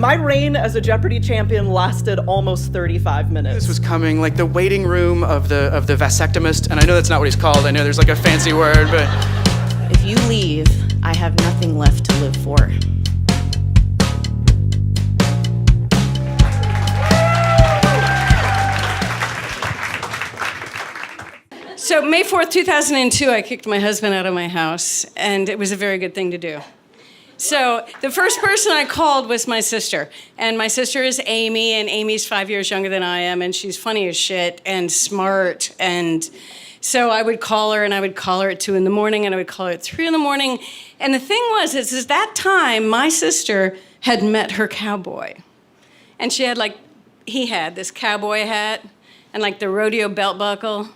My reign as a Jeopardy champion lasted almost 35 minutes. This was coming, like the waiting room of the vasectomist, and I know that's not what he's called. I know there's like a fancy word, but... If you leave, I have nothing left to live for. So May 4th, 2002, I kicked my husband out of my house, and it was a very good thing to do. So the first person I called was my sister, and my sister is Amy, and Amy's 5 years younger than I am, and she's funny as shit and smart, and so I would call her, and I would call her at 2 in the morning, and I would call her at 3 in the morning, and the thing was, is that time, my sister had met her cowboy, and she had he had this cowboy hat, and like the rodeo belt buckle,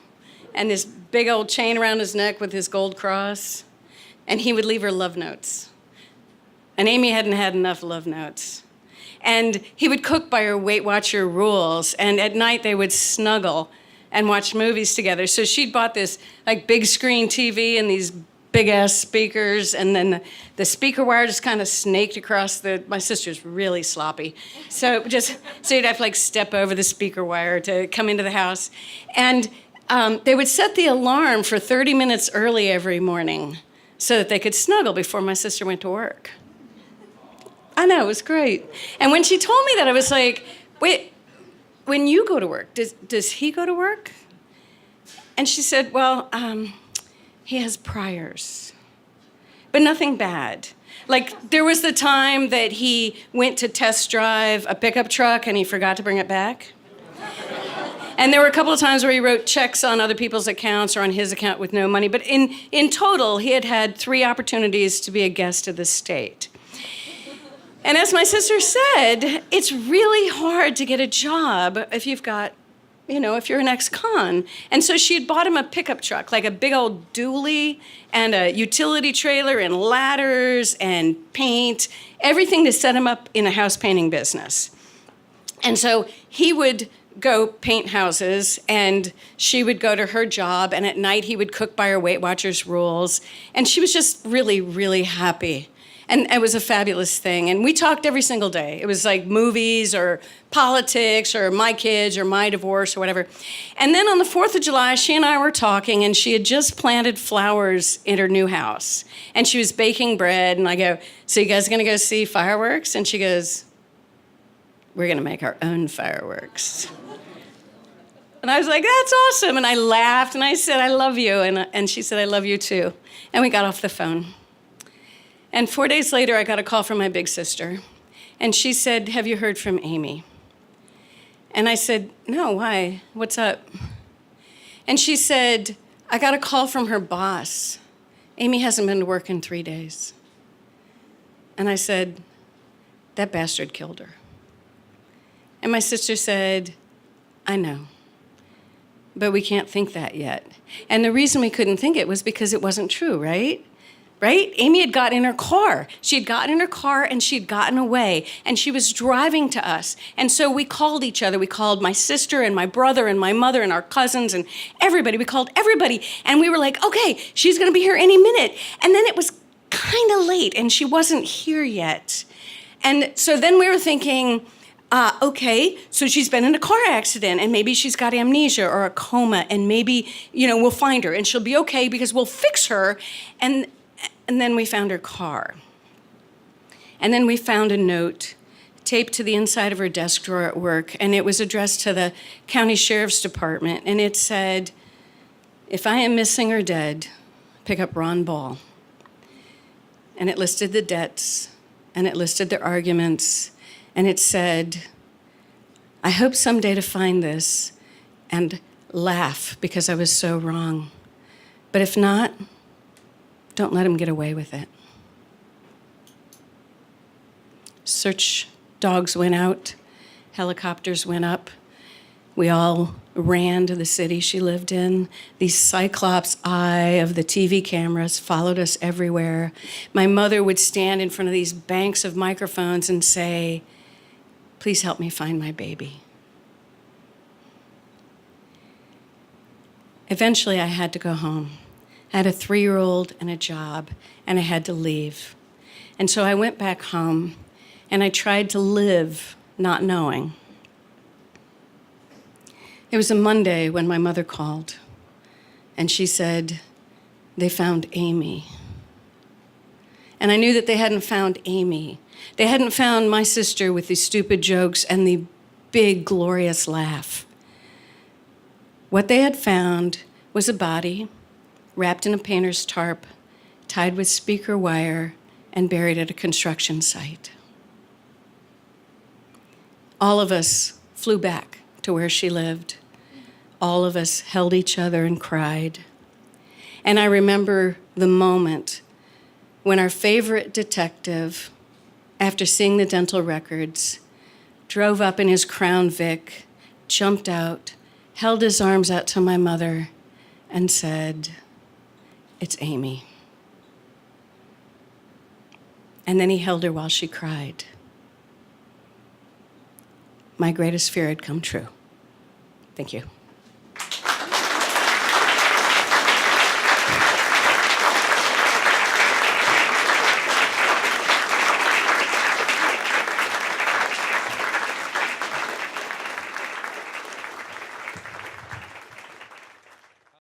and this big old chain around his neck with his gold cross, and he would leave her love notes. And Amy hadn't had enough love notes. And he would cook by her Weight Watcher rules, and at night they would snuggle and watch movies together. So she'd bought this big screen TV and these big ass speakers, and then the speaker wire just kind of snaked across my sister's really sloppy. So you'd have to step over the speaker wire to come into the house. And they would set the alarm for 30 minutes early every morning so that they could snuggle before my sister went to work. I know, it was great. And when she told me that, I was like, wait, when you go to work, does he go to work? And she said, well, he has priors, but nothing bad. There was the time that he went to test drive a pickup truck and he forgot to bring it back. And there were a couple of times where he wrote checks on other people's accounts or on his account with no money. But in total, he had 3 opportunities to be a guest of the state. And as my sister said, it's really hard to get a job if you've got, if you're an ex-con. And so she had bought him a pickup truck, like a big old dually and a utility trailer and ladders and paint, everything to set him up in a house painting business. And so he would go paint houses, and she would go to her job, and at night he would cook by her Weight Watchers rules, and she was just really, really happy. And it was a fabulous thing, and we talked every single day. It was like movies or politics or my kids or my divorce or whatever. And then on the 4th of July, she and I were talking, and she had just planted flowers in her new house, and she was baking bread, and I go, so you guys are gonna go see fireworks? And she goes, we're gonna make our own fireworks. And I was like, that's awesome. And I laughed and I said, I love you. And she said, I love you too. And we got off the phone. And 4 days later, I got a call from my big sister. And she said, have you heard from Amy? And I said, no, why? What's up? And she said, I got a call from her boss. Amy hasn't been to work in 3 days. And I said, that bastard killed her. And my sister said, I know. But we can't think that yet. And the reason we couldn't think it was because it wasn't true, right? Right? Amy had gotten in her car. She had gotten in her car and she had gotten away. And she was driving to us. And so we called each other. We called my sister and my brother and my mother and our cousins and everybody. We called everybody. And we were like, okay, she's going to be here any minute. And then it was kind of late and she wasn't here yet. And so then we were thinking, okay, so she's been in a car accident and maybe she's got amnesia or a coma and maybe, we'll find her and she'll be okay because we'll fix her. And then we found her car. And then we found a note taped to the inside of her desk drawer at work, and it was addressed to the county sheriff's department, and it said, if I am missing or dead, pick up Ron Ball. And it listed the debts, and it listed their arguments, and it said, I hope someday to find this and laugh because I was so wrong. But if not, don't let him get away with it. Search dogs went out, helicopters went up. We all ran to the city she lived in. The cyclops eye of the TV cameras followed us everywhere. My mother would stand in front of these banks of microphones and say, please help me find my baby. Eventually, I had to go home. I had a 3-year-old and a job, and I had to leave. And so I went back home, and I tried to live not knowing. It was a Monday when my mother called, and she said, they found Amy. And I knew that they hadn't found Amy. They hadn't found my sister with the stupid jokes and the big, glorious laugh. What they had found was a body wrapped in a painter's tarp, tied with speaker wire, and buried at a construction site. All of us flew back to where she lived. All of us held each other and cried. And I remember the moment when our favorite detective, after seeing the dental records, drove up in his Crown Vic, jumped out, held his arms out to my mother, and said, "It's Amy." And then he held her while she cried. My greatest fear had come true. Thank you.